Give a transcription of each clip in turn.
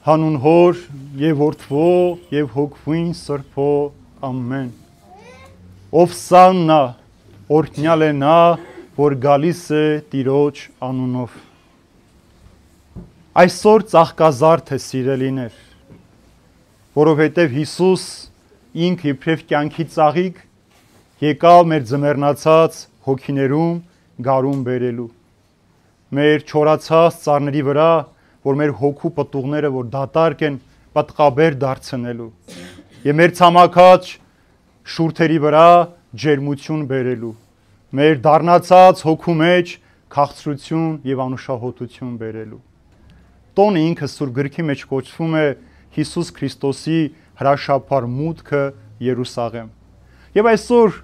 Հանուն Հոր եւ Որդվո եւ Հոգվին Սրբո ամեն։ Ովսաննա, օրհնյալ է նա, որ գալիս է Տիրոջ անունով։ Այսօր ծաղկազարդ է սիրելիներ, որովհետև Հիսուս ինք իբրև կյանքի ծաղիկ եկավ մեր ձմեռնացած հոգիներում գարուն բերելու։ Մեր չորացած ծառների վրա, որ մեր հոգու պտուղները, որ դատարկ են, պատղաբեր դարձնելու եւ մեր ցամաքած շուրթերի վրա ջերմություն բերելու, մեր դառնացած հոգու մեջ քաղցրություն եւ անուշահոտություն բերելու։ Տոնը ինքը Սուրբ Գրքի մեջ կոչվում է Հիսուս Քրիստոսի հրաշափառ մուտքը Երուսաղեմ։ Եվ այսօր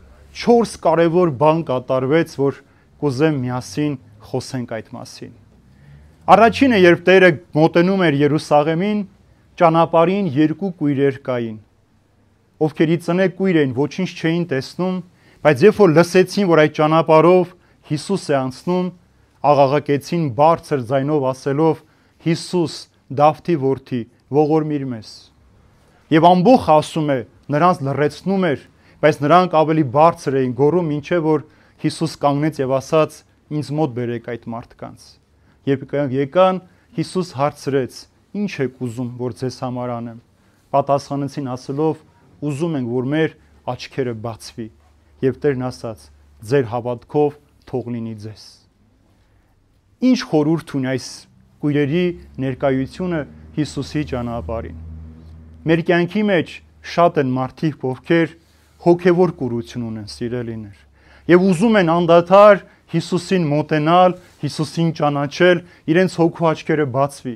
4 կարևոր բան կատարվեց, որ կուզեմ միասին խոսենք այդ մասին։ Առաջինը, երբ Տերը մոտենում էր Երուսաղեմին, ճանապարհին երկու կույրեր կային, ովքեր ի ծնե կույր էին, ոչինչ չէին տեսնում, բայց երբ որ լսեցին, որ այդ ճանապարհով Հիսուս է անցնում, աղաղակեցին բարձր ձայնով ասելով. Հիսուս, Դավթի որդի, ողորմիր մեզ։ Եվ ամբողջ ասում է, նրանց լռեցնում էր, բայց նրանք ավելի բարձր էին գոռում, ինչեւ որ Հիսուս կանգնեց եւ ասաց. ինձ մոտ բերեք այդ մարդկանց։ Երբ եկան, Հիսուս հարցրեց. ինչ եք ուզում, որ ձեզ համար անեմ։ Պատասխանեցին ասելով. ուզում ենք, որ մեր աչքերը բացվի։ Եվ Տերն ասաց. ձեր հավատքով թող լինի ձեզ։ Ինչ խորհուրդ ունի այս կույրերի ներկայությունը Հիսուսի ճանապարհին։ Մեր կյանքի մեջ շատ են մարդիկ, ովքեր հոգևոր կուրություն ունեն, սիրելիներ, եւ ուզում են անդադար Հիսուսին մոտենալ, Հիսուսին ճանաչել, իրենց հոգու աչքերը բացվի։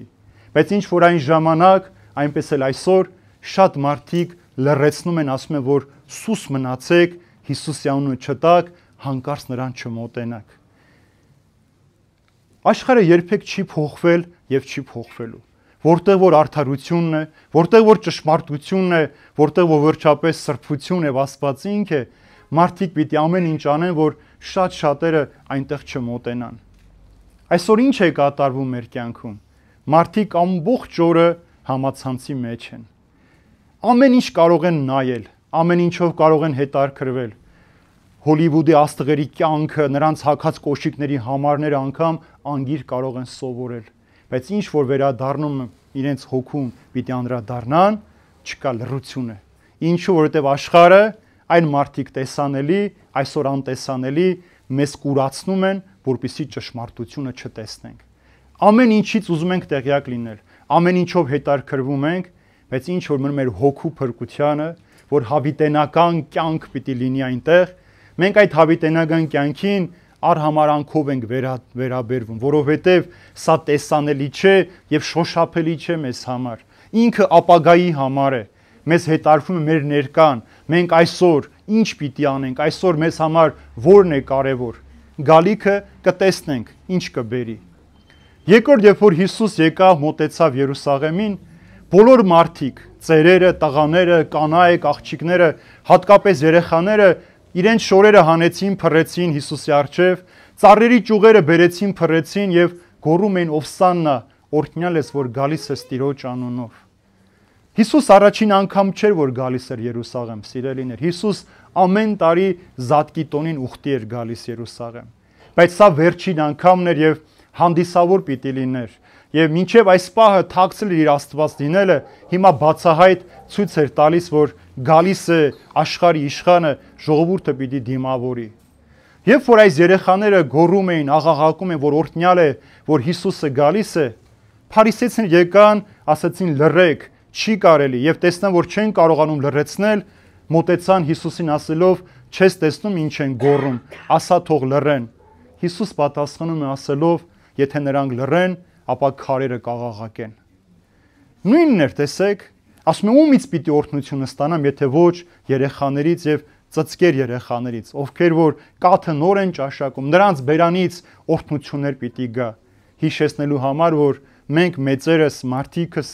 Բայց ինչ որ այն ժամանակ, այնպես էլ այսօր շատ մարդիկ լռեցնում են, ասում են, որ սուս մնացեք, Հիսուսի անունը չտաք, հանկարծ նրան չմոտենաք։ Աշխարհը երբեք չի փոխվել եւ չի փոխվելու։ Որտեղ որ արդարությունն է, որտեղ որ ճշմարտությունն է, որտեղ որ վերջապես սրբություն եւ Աստված ինք է, մարդիկ պիտի ամեն ինչ անեն, որ շատ-շատերը այնտեղ չմոտենան։ Այսօր ինչ է կատարվում մեր կյանքում։ Մարդիկ ամբողջ օրը համացանցի մեջ են։ Ամեն ինչ կարող են նայել, ամեն ինչով կարող են հետաքրքրվել։ Հոլիվուդի աստղերի կյանքը, նրանց հագած կոշիկների համարները անգամ անգիր կարող են սովորել, բայց ինչ որ վերադառնում իրենց հոգում պիտի անդրադառնան, չկա լռությունը։ Ինչու, որովհետև աշխարհը այն մարդիկ տեսանելի, այսօր անտեսանելի մեզ կուրացնում են, որպեսզի ճշմարտությունը չտեսնենք։ Ամեն ինչից ուզում ենք տեղյակ լինել, ամեն ինչով հետաքրքրվում ենք, բայց ինչ որ մնում մեր հոգու փրկությանը, որ հավիտենական կյանք պիտի լինի այնտեղ, մենք այդ հավիտենական կյանքին արհամարանքով ենք վերաբերվում, որովհետև սա տեսանելի չէ եւ շոշափելի չէ մեզ համար։ Ինքը ապագայի համար է։ Մեզ հետարվում է մեր ներկան, մենք այսօր ինչ պիտի անենք, այսօր մեզ համար որն է կարևոր։ Գալիքը կտեսնենք, ինչ կբերի։ Երկրորդ, երբ որ Հիսուս եկավ, մոտեցավ Երուսաղեմին, բոլոր մարդիկ, ծերերը, տղաները, կանայք, աղջիկները, հատկապես երեխաները իրենց շորերը հանեցին, փռեցին Հիսուսի առջև, ծառերի ճյուղերը բերեցին, փռեցին եւ գոռում էին Ովսաննա, օրհնյալ ես, որ գալիս ես Տիրոջ անունով։ Հիսուս առաջին անգամ չէր, որ գալիս էր Երուսաղեմ, սիրելիներ։ Հիսուս ամեն տարի Զատկի տոնին ուխտի էր գալիս Երուսաղեմ։ Բայց սա վերջին անգամն էր եւ հանդիսավոր պիտի լիներ։ Եվ մինչև այս պահը թաքցել իր Աստված լինելը, հիմա բացահայտ ցույց էր տալիս, որ գալիս է աշխարհի իշխանը, ժողովուրդը պիտի դիմավորի։ Երբ որ այս երեխաները գոռում էին, աղաղակում են, որ օրհնյալ է, որ Հիսուսը գալիս է, փարիսեցիները եկան, ասացին լռեք, չի կարելի, եւ տեսնան, որ չեն կարողանում լռեցնել, մոտեցան Հիսուսին ասելով. չես տեսնում ինչ են գոռում, ասա թող լռեն։ Հիսուս պատասխանում է ասելով. եթե նրանք լռեն, ապա քարերը կաղաղակեն։ Նույնն էր, տեսեք, ասում է ումից պիտի օրհնությունը ստանամ, եթե ոչ երեխաներից եւ ծծկեր երեխաներից, ովքեր որ կաթը նոր են ճաշակում, նրանց բերանից օրհնություններ պիտի գա, հիշեցնելու համար, որ մենք մեծերս, մարդիկս,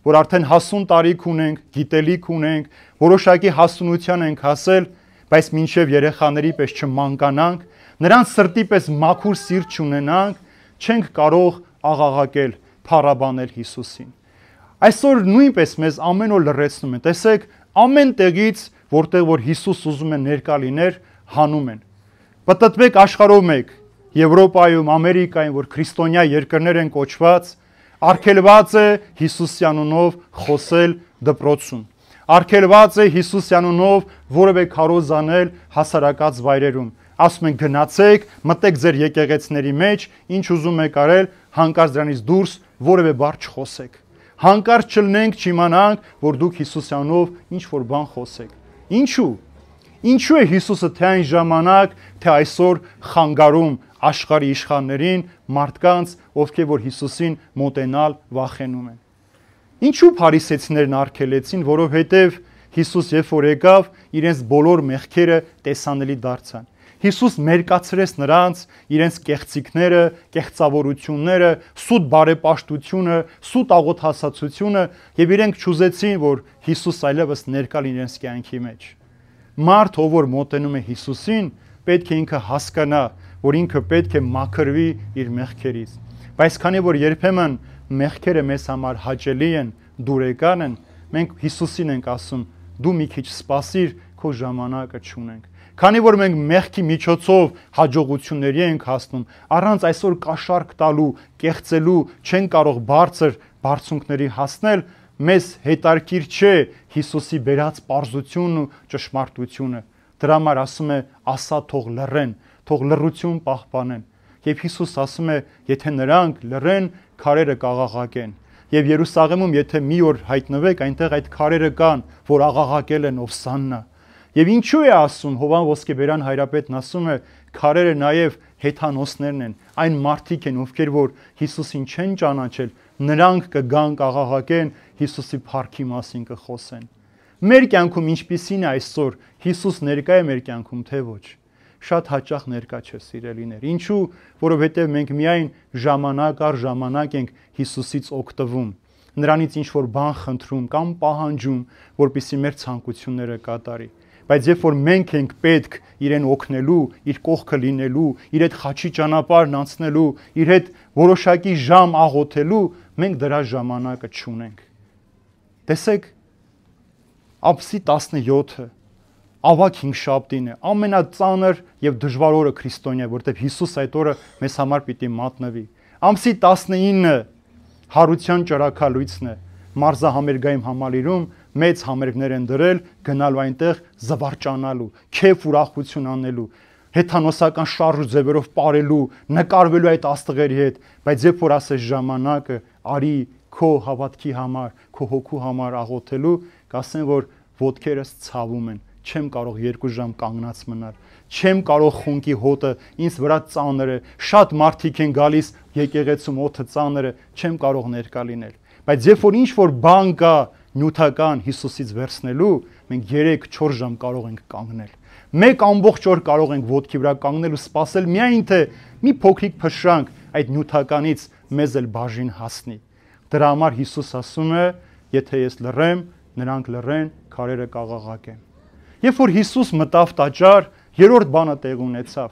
որ արդեն հասուն տարիք ունենք, գիտելիք ունենք, որոշակի հասունության ենք հասել, բայց մինչև երեխաների պես չմանկանանք, նրանց սրտի պես մաքուր սիրտ չունենանք, չենք կարող աղաղակել, փառաբանել Հիսուսին։ Այսօր նույնպես մեզ ամեն օր լրացնում են։ Տեսեք, ամեն տեղից, որտեղ որ Հիսուս ուզում է ներկա լիներ, հանում են։ Պատտվեք աշխարհով մեկ, Եվրոպայում, Ամերիկայում, որ քրիստոնյա երկրներ են կոչված, արգելված է Հիսուսի անունով խոսել դպրոցում։ Արգելված է Հիսուսի անունով որևէ քարոզ անել հասարակած վայրերում։ Ասում են գնացեք, մտեք ձեր եկեղեցիների մեջ, ինչ ուզում եք արել, հանկարծ դրանից դուրս որևէ բառ չխոսեք։ Հանկարծ չլնենք, չիմանանք, որ դուք Հիսուսի անունով ինչ որ բան խոսեք։ Ինչու՞։ Ինչու է Հիսուսը թե այն ժամանակ, թե այսօր խանգարում աշխարհի իշխաններին, մարդկանց, ովքեր որ Հիսուսին մոտենալ վախենում են։ Ինչու փարիսեցիներն արգելեցին, որովհետև Հիսուս երբ որ եկավ, իրենց բոլոր մեղքերը տեսանելի դարձան։ Հիսուս մերկացրեց նրանց իրենց կեղծիքները, կեղծավորությունները, սուտ բարեպաշտությունը, սուտ աղոթասացությունը եւ իրենք չուզեցին, որ Հիսուս այլևս ներկա լինի իրենց կյանքի մեջ։ Մարդ, ով որ մոտենում է Հիսուսին, պետք է ինքը հասկանա, որ ինքը պետք է մաքրվի իր մեղքերից։ Բայց քանի որ երբեմն մեղքերը մեզ համար հաճելի են, դուրեկան են, մենք Հիսուսին ենք ասում, դու մի քիչ սպասիր, քո ժամանակը չունենք։ Քանի որ մենք մեղքի միջոցով հաջողությունների ենք հասնում, առանց այսօր կաշառք տալու, կեղծելու, չեն կարող բարձր բարձունքների հասնել, մեզ հետարքիր չէ Հիսուսի բերած պարզությունն ու ճշմարտությունը։ Դրա համար ասում է, ասա թող լռեն, թող լռություն պահպանեն։ Եվ Հիսուս ասում է, եթե նրանք լռեն, քարերը կաղաղակեն։ Եվ Երուսաղեմում եթե մի օր հայտնվեք, այնտեղ այդ քարերը կան, որ աղաղակել են Օվսաննա։ Եվ ինչու է ասում Հովան Ոսկեբերան հայրապետն ասում է, քարերը նաև հեթանոսներն են, այն մարդիկ են, ովքեր որ Հիսուսին չեն ճանաչել, նրանք կգան կաղաղակեն, Հիսուսի փառքի մասին կխոսեն։ Մեր կյանքում ինչպիսին է այսօր, Հիսուս ներկա է մեր կյանքում, թե ոչ։ Շատ հաճախ ներկա չէ, սիրելիներ։ Ինչու? Որովհետև մենք միայն ժամանակ առ ժամանակ ենք Հիսուսից օգտվում, նրանից ինչ որ բան խնդրում կամ պահանջում, որպեսզի մեր ցանկությունները կատարի։ Բայց երբ որ մենք ենք պետք իրեն օգնելու, իր կողքը լինելու, իր հետ խաչի ճանապարհն անցնելու, իր հետ որոշակի ժամ աղոթելու, մենք դրա ժամանակը չունենք։ Տեսեք, Աբսի 17-ը ավագ 5-շաբթին է, ամենածանր եւ դժվար օրը քրիստոնյա, որտեղ Հիսուս այդ օրը մեզ համար պիտի մատնվի։ Ամսի 19-ը հարության ճրակալույցն է, մարզահամերգային համալիրում մեծ համերգներ են դրել, գնալու այնտեղ զվարճանալու, քեֆ ուրախություն անելու, հեթանոսական շարժ ու ձևերով ապարելու, նկարվելու այդ աստղերի հետ, բայց երբ որ ասես ժամանակը արի քո հավատքի համար, քո հոգու համար աղոթելու, կասեն որ ոտքերս ցավում են, չեմ կարող 2 ժամ կանգնած մնալ, չեմ կարող խունկի հոտը ինձ վրա ծանր է, շատ մարդիկ են գալիս եկեղեցում օդը ծանր է, չեմ կարող ներկա լինել։ Բայց երբ որ ինչ որ բան կա նյութական Հիսուսից վերցնելու, մենք 3-4 ժամ կարող ենք կանգնել։ Մեկ ամբողջ օր կարող ենք ոտքի վրա կանգնել ու սպասել միայն թե մի փոքրիկ փշրանք այդ նյութականից մեզ էլ բաժին հասնի։ Դրա համար Հիսուս ասում է, եթե ես լռեմ, նրանք լռեն, քարերը կաղաղակեն։ Երբ որ Հիսուս մտավ տաճար, երրորդ բանը տեղ ունեցավ։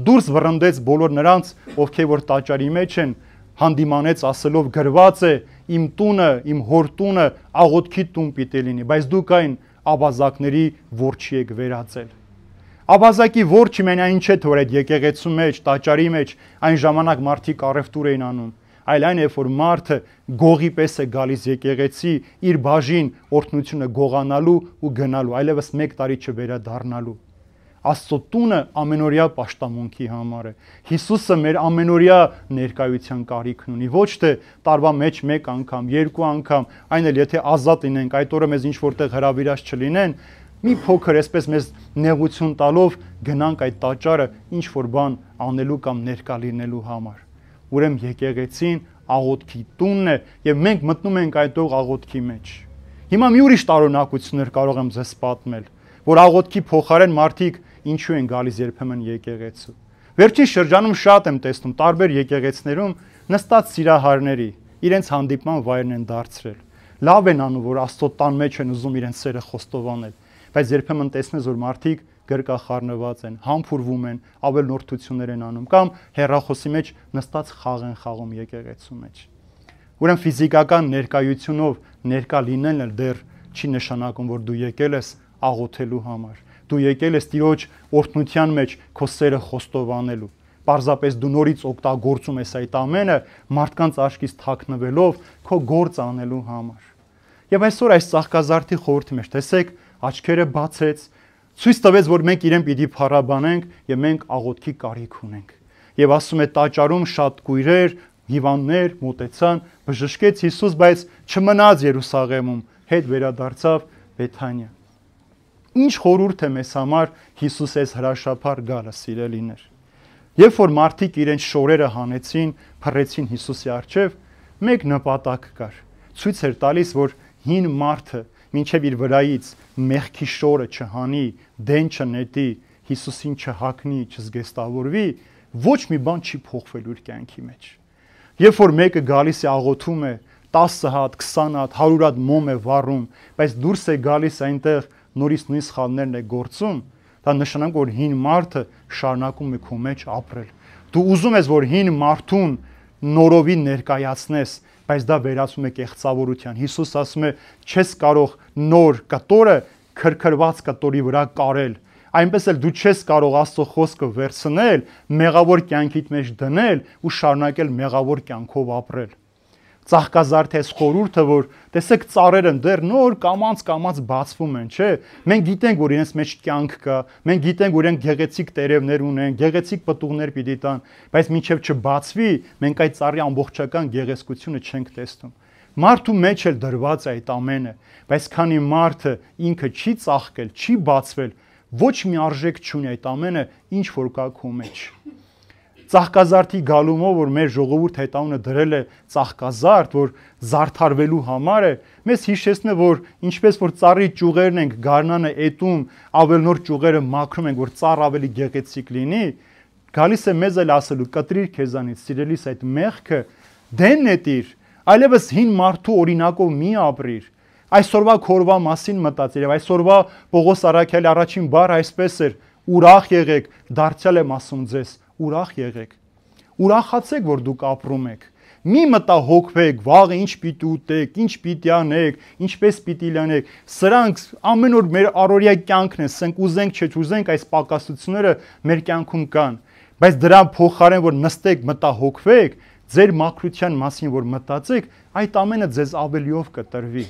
Դուրս վռնդեց բոլոր նրանց, ովքեր որ տաճարի մեջ են, հանդիմանեց ասելով գրված է իմ տունը, իմ հոր տունը աղոթքի տուն պիտի լինի, բայց դուք այն աբազակների որջի եք վերածել։ Աբազակի որջը մեն այն չէ, որ այդ եկեղեցու մեջ, տաճարի մեջ այն ժամանակ մարդիկ առևտուր էին անում, այլ այն է, որ մարդը գողի պես է գալիս եկեղեցի իր բաժին օրհնությունը գողանալու ու գնալու, այլևս 1 տարի չվերադառնալու։ Աստծո տունը ամենօրյա պաշտամունքի համար է։ Հիսուսը մեր ամենօրյա ներկայության կարիքն ունի, ոչ թե տարվա մեջ 1 անգամ, 2 անգամ, այն էլ եթե ազատ լինենք, այդ օրը մեզ ինչ որտեղ հրավիրած չլինեն, մի փոքր այսպես մեզ նեղություն տալով գնանք այդ տաճարը ինչ որ բան անելու կամ ներկա լինելու համար։ Ուրեմն եկեղեցին աղոթքի տունն է եւ մենք մտնում ենք այդ աղոթքի մեջ։ Հիմա մի ուրիշ տարօրինակություններ կարող եմ ձեզ պատմել, որ աղոթքի փոխարեն մարդիկ ինչու են գալիս երբեմն եկեղեցու։ Վերջին շրջանում շատ եմ տեսնում տարբեր եկեղեցիներում նստած սիրահարների, իրենց հանդիպման վայրն են դարձրել։ Լավ են անում, որ Աստծո տան մեջ են ուզում իրենց սերը խոստովանել, բայց երբեմն տեսնես, որ մարդիկ գրկախառնված են, համբուրվում են, ավելնորդություններ են անում կամ հեռախոսի մեջ նստած խաղ են խաղում եկեղեցու մեջ։ Ուրեմն ֆիզիկական ներկայությունով ներկա լինելն էլ դեռ չի նշանակում, որ դու եկել ես աղոթելու համար։ Դու եկել ես Տիրոջ օրհնության մեջ քո սերը խոստովանելու։ Պարզապես դու նորից օգտագործում ես այդ ամենը մարդկանց աչքից թաքնվելով քո գործ անելու համար։ Եվ այսօր այս ծաղկազարդի խորհրդի մեջ տեսեք, աչքերը բացեց, ցույց տվեց, որ մենք իրեն պիտի փառաբանենք եւ մենք աղոթքի կարիք ունենք։ Եվ ասում է տաճարում շատ կույրեր, հիվանդներ մոտեցան, բժշկեց Հիսուս, բայց չմնաց Երուսաղեմում, հետ վերադարձավ Բեթանիա։ Ինչ խորհուրդ է մեզ համար Հիսուս այս հրաշափառ գալը, սիրելիներ։ Երբ որ մարդիկ իրենց շորերը հանեցին, փռեցին Հիսուսի առջև, մեկ նպատակ կար։ Ցույց էր տալիս, որ հին մարդը մինչև իր վրայից մեղքի շորը չհանի, դեն չնետի, Հիսուսին չհակնի, չզգեստավորվի, ոչ մի բան չի փոխվելու իր կյանքի մեջ։ Երբ որ մեկը գալիս է աղոթում է 10 հատ, 20 հատ, 100 հատ մոմ է վառում, բայց դուրս է գալիս այնտեղ նորից նույն սխալներն է գործում, դա նշանակում որ հին մարդը շարունակում է քո մեջ ապրել։ Դու ուզում ես որ հին մարդուն նորովի ներկայացնես, բայց դա վերածում է կեղծավորության։ Հիսուս ասում է, չես կարող նոր կտորը քրքրված կտորի վրա կարել։ Այնպես էլ դու չես կարող Աստծո խոսքը վերցնել, մեղավոր կյանքիդ մեջ դնել ու շարունակել մեղավոր կյանքով ապրել։ Ծաղկազարդի այս խորհուրդը, որ տեսեք ծառերը դեռ նոր կամած բացվում են, չէ՞։ Մենք գիտենք, որ իրենց մեջ կյանք կա, մենք գիտենք, որ իրենք գեղեցիկ տերևներ ունեն, գեղեցիկ պտուղներ պիտի տան, բայց մինչև չբացվի, մենք այդ ծառի ամբողջական գեղեցկությունը չենք տեսնում։ Մարդու մեջ էլ դրված է այդ ամենը, բայց քանի մարդը ինքը չի ծաղկել, չի բացվել, ոչ մի արժեք չունի այդ ամենը, ինչ որ կա քո մեջ։ Ծաղկազարդի գալումով, որ մեր ժողովուրդը այդ անունը դրել է ծաղկազարդ, որ զարդարվելու համար է, մեզ հիշեցնում է, որ ինչպես որ ծառի ճյուղերն ենք գարնանը էտում, ավելնոր ճյուղերը մաքրում ենք, որ ծառ ավելի գեղեցիկ լինի, գալիս է մեզ էլ ասելու կտրիր քեզանից, սիրելիս այդ մեղքը դեն նետիր, այլևս հին մարդու օրինակով մի ապրիր։ Այսօրվա քորվա մասին մտածիր, եւ այսօրվա Պողոս Առաքյալի առաջին բառը այսպես էր. ուրախ եղեք, դարձյալ եմ ասում ձեզ, ուրախ եղեք։ Ուրախացեք, որ դուք ապրում եք։ Մի մտահոգվեք, վաղը ինչ պիտի ուտեք, ինչ պիտի անեք, ինչպես պիտի լինեք։ Սրանք ամեն օր մեր առօրյա կյանքն է, սենք ուզենք, չուզենք, այս պակասությունները մեր կյանքում կան։ Բայց դրա փոխարեն, որ նստեք, մտահոգվեք, ձեր մաքրության մասին որ մտածեք, այդ ամենը ձեզ ավելիով կտրվի։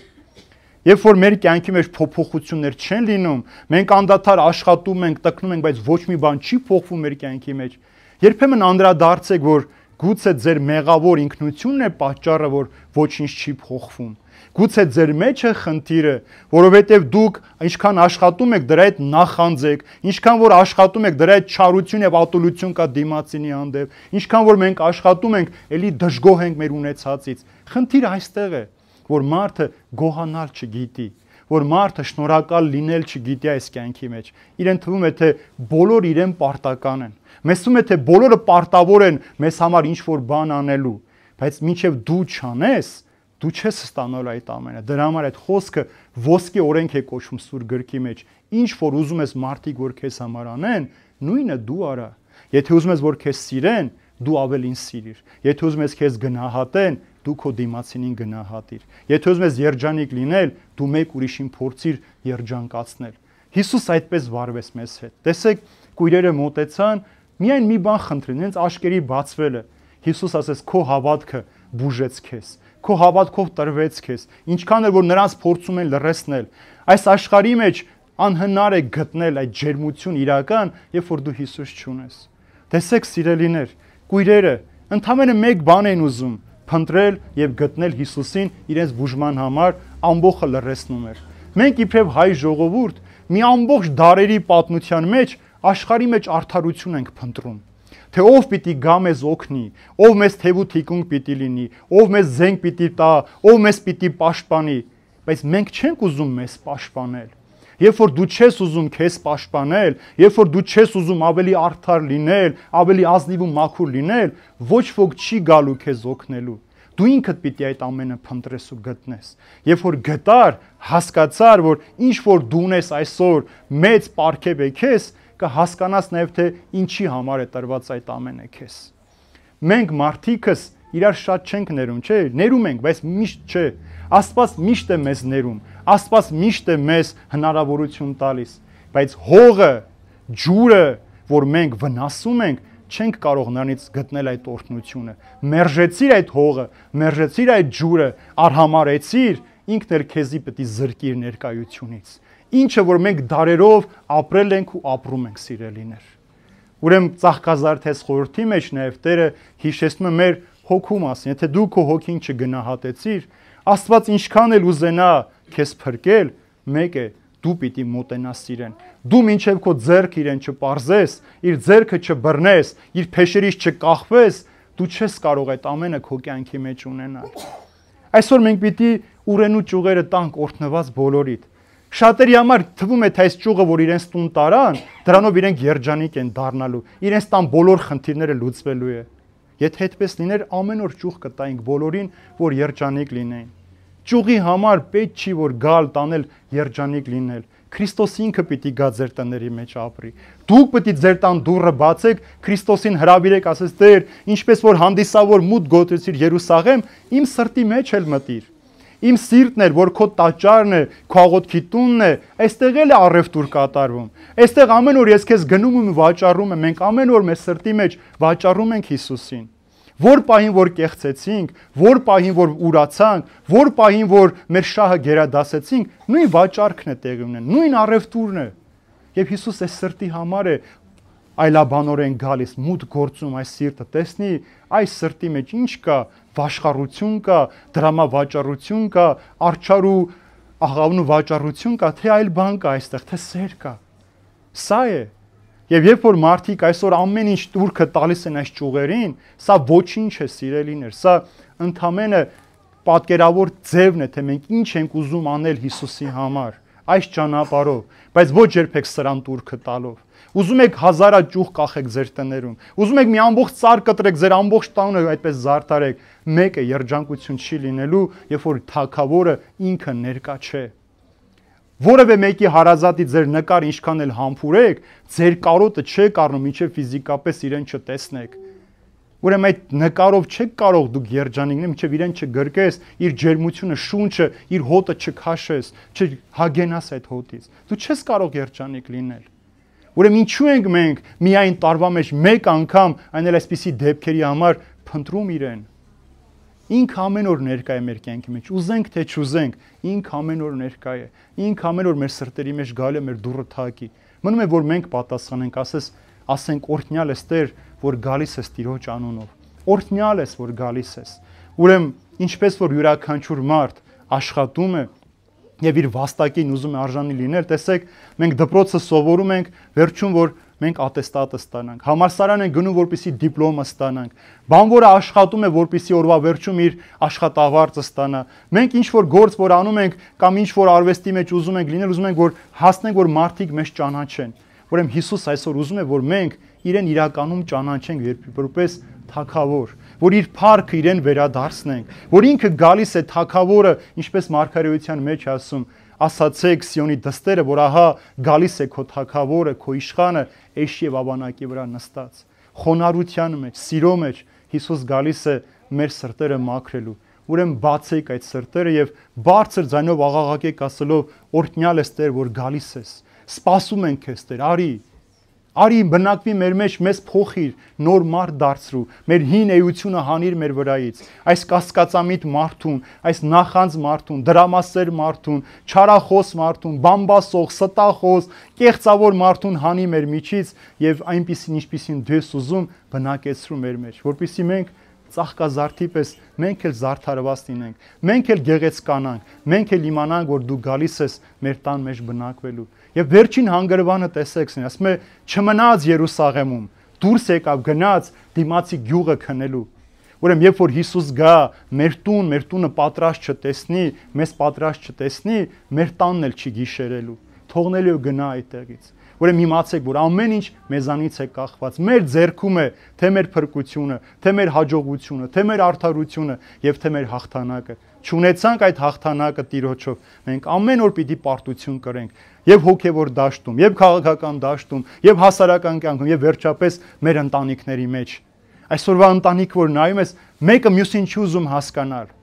Երբ որ մեր կյանքի մեջ փոփոխություններ չեն լինում, մենք անդադար աշխատում ենք, տկնում ենք, բայց ոչ մի բան չի փոխվում մեր կյանքի մեջ, երբեմն անդրադարձեք, որ գուցե ձեր մեղավոր ինքնությունն է պատճառը, որ ոչինչ չի փոխվում։ Գուցե ձեր մեջ է խնդիրը, որովհետև դուք ինչքան աշխատում եք, դրա հետ նախանձեք, ինչքան որ աշխատում եք, դրա հետ չարություն եւ ատոլություն կա դիմացինի հանդեպ, ինչքան որ մենք աշխատում ենք, ելի դժգոհ ենք մեր ունեցածից։ Խնդիրը այստեղ է, որ մարդը գոհանալ չգիտի, որ մարդը շնորհակալ լինել չգիտի այս կյանքի մեջ։ Իրեն թվում է, թե բոլոր իրեն պարտական են։ Մեզ թվում է, թե բոլորը պարտավոր են մեզ համար ինչ-որ բան անելու, բայց մինչև դու չանես, դու չես ստանալու այդ ամենը։ Դրա համար այդ խոսքը ոսկե օրենք է կոչվում Սուրբ գրքի մեջ։ Ինչ որ ուզում ես մարդիկ որ քեզ համար անեն, նույնը դու արա։ Եթե ուզում ես որ քեզ սիրեն, դու ավելին սիրիր։ Եթե ուզում ես քեզ գնահատեն, դու քո դիմացինին գնահատիր։ Եթե ուզում ես երջանիկ լինել, դու մեկ ուրիշին փորձիր երջանկացնել։ Հիսուս այդպես վարվեց մեզ հետ։ Տեսեք, կույրերը մոտեցան, միայն մի բան խնդրին, հենց աշկերի բացվելը։ Հիսուս ասեց, քո հավատքը բուժեց քեզ, քո հավատքով տրվեց քեզ, ինչքան էլ որ նրանց փորձում են լռեցնել։ Այս աշխարհի մեջ անհնար է գտնել այդ ջերմություն իրական, երբ որ դու Հիսուս չունես։ Տեսեք, սիրելիներ, կույրերը ընդամենը մեկ բան են ուզում՝ փնտրել եւ գտնել Հիսուսին իրենց բուժման համար, ամբողջը լռեցնում էր։ Մենք իբրև հայ ժողովուրդ մի ամբողջ դարերի պատմության մեջ աշխարհի մեջ արդարություն ենք փնտրում, թե ով պիտի գա մեզ օգնի, ով մեզ թևու թիկունք պիտի լինի, ով մեզ զենք պիտի տա, ով մեզ պիտի պաշտպանի, բայց մենք չենք ուզում մեզ պաշտպանել։ Երբ որ դու չես ուզում քեզ պաշտպանել, երբ որ դու չես ուզում ավելի արդար լինել, ավելի ազնիվ ու մաքուր լինել, ոչ ոք չի գալու քեզ օգնելու։ Դու ինքդ պիտի այդ ամենը փնտրես ու գտնես։ Երբ որ գտար, հասկացար, որ ինչ որ դու ունես այսօր մեծ պարգև է քեզ, կհասկանաս նաև թե ինչի համար է տրված այդ ամենը քեզ։ Մենք մարդիկս իրար շատ չենք ներում, չէ, ներում ենք, բայց միշտ չէ։ Աստված միշտ է մեզ ներում, Աստված միշտ է մեզ հնարավորություն տալիս, բայց հողը, ջուրը, որ մենք վնասում ենք, չենք կարող նրանից գտնել այդ օրհնությունը։ Մերժեցիր այդ հողը, մերժեցիր այդ ջուրը, արհամարեցիր, ինքն էլ քեզի պետք է զրկի իր ներկայությունից։ Ինչը որ մենք դարերով ապրել ենք ու ապրում ենք, սիրելիներ։ Ուրեմն ծաղկազարդես խորհրդի մեջ նաև Տերը հիշեցնում է մեր հոգու մասին, եթե դու քո հոգին չգնահատեցիր, Աստված ինչքան էլ ուզենա քեզ փրկել, մեկ է, դու պիտի մոտենաս իրեն։ Դու մինչև քո ձեռք իրեն չպարզես, իր ձեռքը չբռնես, իր փեշերից չկախվես, դու չես կարող այդ ամենը քո կյանքի մեջ ունենալ։ Այսօր մենք պիտի ուրենու ճյուղերը տանք օրհնված բոլորիդ։ Շատերի համար թվում է թե այս ճյուղը, որ իրենց տուն տարան, դրանով իրենք երջանիկ են դառնալու, իրենց տան բոլոր խնդիրները լուծվելու է։ Եթե այդպես լիներ, ամեն օր ճյուղ կտայինք բոլորին, որ երջանիկ լինեին։ Ճյուղի համար պետք չի որ գալ տանել երջանիկ լինել։ Քրիստոս ինքը պիտի գա ձեր տների մեջ ապրի։ Դուք պետք է ձեր տան դուռը բացեք, Քրիստոսին հրավիրեք, ասես Տեր, ինչպես որ հանդիսավոր մուտք գոտրեցիր Երուսաղեմ, իմ սրտի մեջ էլ մտիր։ Իմ սիրտն էր, որ քո տաճարն է, քո աղոթքի տունն է, այստեղ էլ է առևտուր կատարվում։ Այստեղ ամեն օր ես քեզ գնում եմ վաճառում եմ, մենք ամեն օր մեր սրտի մեջ վաճառում ենք Հիսուսին։ Որ պահին որ կեղծեցինք, որ պահին որ ուրացանք, որ պահին որ մեր շահը գերադասեցինք, նույն վաճառքն է տեղի ունեն, նույն առևտուրն է։ Եվ Հիսուս այս սրտի համար է այլաբանորեն գալիս, մուտք գործում այս սիրտը, տեսնի այս սրտի մեջ ինչ կա, վաշխառություն կա, դրամավաճառություն կա, արջար ու աղավնու վաճառություն կա, թե այլ բան կա այստեղ, թե սեր կա։ Սա է։ Եվ երբ որ մարդիկ այսօր ամեն ինչ տուրքը տալիս են այս ճյուղերին, սա ոչինչ է, սիրելիներ, սա ընդամենը պատկերավոր ձևն է, թե մենք ինչ ենք ուզում անել Հիսուսի համար, այս ճանապարհով, բայց ոչ երբեք սրան տուրքը տալով։ Ուզում եք հազարա ճյուղ կախեք ձեր տներում, ուզում եք մի ամբողջ ծառ կտրեք, ձեր ամբողջ տանը այդպես զարդարեք, մեկ է երջանկություն չի լինելու, երբ որ թագավորը ինքը ներկա չէ։ Որևէ մեկի հարազատի ձեր նկար ինչքան էլ համբուրեք, ձեր կարոտը չէ կառնում, մինչև ֆիզիկապես իրեն չտեսնեք։ Ուրեմն այդ նկարով չեք կարող դուք երջանիկ լինել, մինչև իրեն չգրկես, իր ջերմությունը, շունչը, իր հոտը չքաշես, չհագենաս այդ հոտից։ Դու չես կարող երջանիկ լինել։ Ուրեմն ինչու ենք մենք միայն տարվա մեջ մեկ անգամ, այն էլ այսպիսի դեպքերի համար փնտրում իրեն։ Ինքը ամեն օր ներկա է մեր կյանքի մեջ, ուզենք թե չուզենք, ինքը ամեն օր ներկա է, ինքը ամեն օր մեր սրտերի մեջ գալու է մեր դուռը թակի։ Մնում է որ մենք պատասխանենք, ասենք օրհնյալ ես Տեր, որ գալիս ես Տիրոջ անունով։ Օրհնյալ ես, որ գալիս ես։ Ուրեմն ինչպես որ յուրաքանչյուր մարդ աշխատում է եւ իր վաստակին ուզում է արժանի լինել, տեսեք, մենք դպրոցը սովորում ենք, վերջում որ մենք ատեստատը ստանանք, համալսարան են գնում, որպեսզի դիպլոմը ստանանք, բանվորը աշխատում է, որպեսզի օրվա վերջում իր աշխատավարձը ստանա։ Մենք ինչ որ գործ որ անում ենք կամ ինչ որ արվեստի մեջ ուզում ենք լինել, ուզում ենք որ հասնենք, որ մարդիկ մեզ ճանաչեն։ Ուրեմն Հիսուս այսօր ուզում է, որ մենք իրեն իրականում ճանաչենք որպես թագավոր, որ իր փառքը իրեն վերադարձնենք, որ ինքը գալիս է թագավորը, ինչպես մարգարեության մեջ ասում, ասացեք Սիոնի դստերը, որ ահա գալիս է քո թագավորը, քո իշխանը, էշի եւ ավանակի վրա նստած։ Խոնարհության մեջ, սիրո մեջ Հիսուս գալիս է մեր սրտերը մաքրելու։ Ուրեմն բացեք այդ սրտերը եւ բարձր ձայնով աղաղակեք ասելով օրհնյալ ես Տեր, որ գալիս ես։ Սպասում ենք քեզ Տեր, արի բնակվի մեր մեջ, մեզ փոխիր, նոր մարդ դարձրու, մեր հին էությունը հանիր մեր վրայից, այս կասկածամիտ մարդուն, այս նախանձ մարդուն, դրամասեր մարդուն, չարախոս մարդուն, բամբասող, ստախոս, կեղծավոր մարդուն հանի մեր միջից եւ այնպիսին ինչպիսին դու ես ուզում բնակեցրու մեր մեջ, որպեսզի մենք ծաղկազարդի պես մենք էլ զարդարված լինենք, մենք էլ գեղեցկանանք, մենք էլ իմանանք, որ դու գալիս ես մեր տան մեջ բնակվելու։ Եվ վերջին հանգրվանը տեսեք, ասում է, չմնաց Երուսաղեմում, դուրս եկավ, գնաց դիմացի գյուղը քնելու։ Ուրեմն երբ որ Հիսուս գա մեր տունը պատրաստ չտեսնի, մեզ պատրաստ չտեսնի, մեր տանն էլ չի գիշերելու, թողնելու գնա այդտեղից։ Ուրեմն իմացեք, որ ամեն ինչ մեզանից է կախված, մեր ձեռքում է թե մեր փրկությունը, թե մեր հաջողությունը, թե մեր արդարությունը եւ թե մեր հաղթանակը։ Չունեցանք այդ հաղթանակը Տիրոջով, մենք ամեն օր պիտի պարտություն կրենք եւ հոգեվոր դաշտում, եւ քաղաքական դաշտում, եւ հասարակական կյանքում, եւ վերջապես մեր ընտանիքների մեջ։ Այսօրվա ընտանիք որ նայում ես, մեկը մյուսին չի ուզում հասկանալ։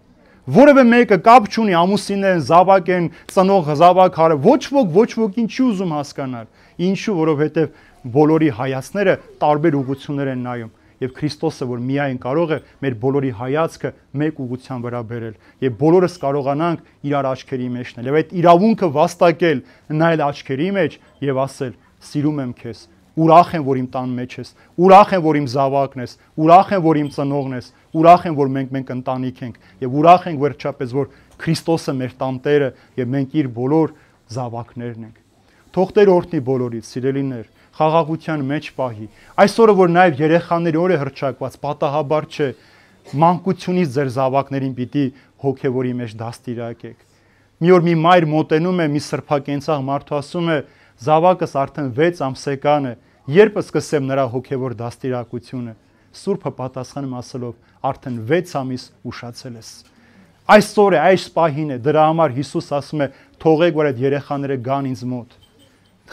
Որևէ մեկը կապ չունի, ամուսինն են, զավակ են, ծնող զավակարը, ոչ ոքին չի ուզում հասկանալ։ Ինչու, որովհետև բոլորի հայացքները տարբեր ուղղություններ են նայում, եւ Քրիստոսը, որ միայն կարող է մեր բոլորի հայացքը մեկ ուղղության վրա բերել, եւ բոլորս կարողանանք իրար աչքերի մեջ նել, եւ այդ իրավունքը վաստակել, նայել աչքերի մեջ եւ ասել. «Սիրում եմ քեզ, ուրախ եմ, որ իմ տան մեջ ես, ուրախ եմ, որ իմ զավակն ես, ուրախ եմ, որ իմ ծնողն ես, ուրախ եմ, որ մենք ընտանիք ենք, եւ ուրախ ենք վերջապես, որ Քրիստոսը մեր տանտերը եւ մենք իր բոլոր զավակներն ենք»։ Թող Տեր օրհնի բոլորից, սիրելիներ, խաղաղության մեջ պահի։ Այսօրը որ նաև երեխաների օր է հռչակված, պատահաբար չէ, մանկությունից ձեր զավակներին պիտի հոգևորի մեջ դաստիարակեք։ Մի օր մի մայր մոտենում է, մի սրբակենցաղ մարդու ասում է. «Զավակս արդեն 6 ամսեկան է, երբ սկսեմ նրա հոգևոր դաստիարակությունը»։ Սուրբը պատասխանում ասելով. «Արդեն 6 ամիս ուշացել ես»։ Այսօր է, այս պահին է, դրա համար Հիսուս ասում է. «Թողեք, որ այդ երեխաները գան ինձ մոտ»։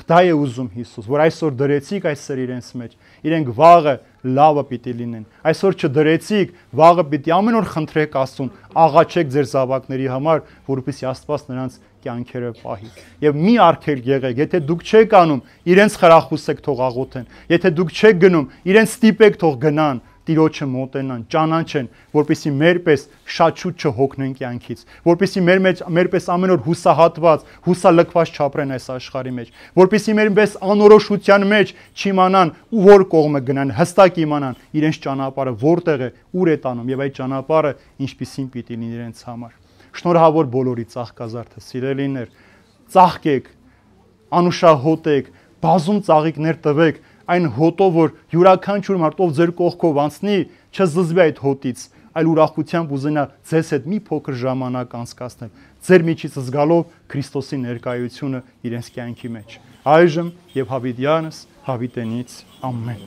Դա է ուզում Հիսուս, որ այսօր դրեցիք այս սեր իրենց մեջ, իրենք վաղը լավը պիտի լինեն։ Այսօր չդրեցիք, վաղը պիտի ամեն օր խնդրեք Աստծուն, աղաչեք ձեր զավակների համար, որպեսզի Աստված նրանց կյանքերը պահի։ Եվ մի արգելք եղեք, եթե դուք չեք անում, իրենց խրախուսեք թող աղոթեն։ Եթե դուք չեք գնում, իրենց ստիպեք թող գնան, Տիրոջը մոտենան, ճանաչեն, որպեսզի մերպես շատ շուտ չհոգնեն կյանքից, որպեսզի մերպես ամեն օր հուսահատված, հուսալքված չապրեն այս աշխարհի մեջ, որպեսզի մերպես անորոշության մեջ չիմանան ու որ կողմը գնան, հստակ իմանան իրենց ճանապարհը որտեղ է, ուր է տանում եւ այդ ճանապարհը ինչպիսին պիտի լինի իրենց համար։ Շնորհավոր բոլորի ծաղկազարդը, սիրելիներ, ծաղկեք, անուշահոտեք, բազում ծաղիկներ տվեք, այն հոտով, որ յուրաքանչյուր մարդ ով ձեր կողքով անցնի, չզզվի այդ հոտից, այլ ուրախությամբ ուզենա ձեզ հետ մի փոքր ժամանակ անցկացնել, ձեր միջից զգալով Քրիստոսի ներկայությունը իրենց կյանքի մեջ։ Այժմ եւ հավիտյանս հավիտենից ամեն։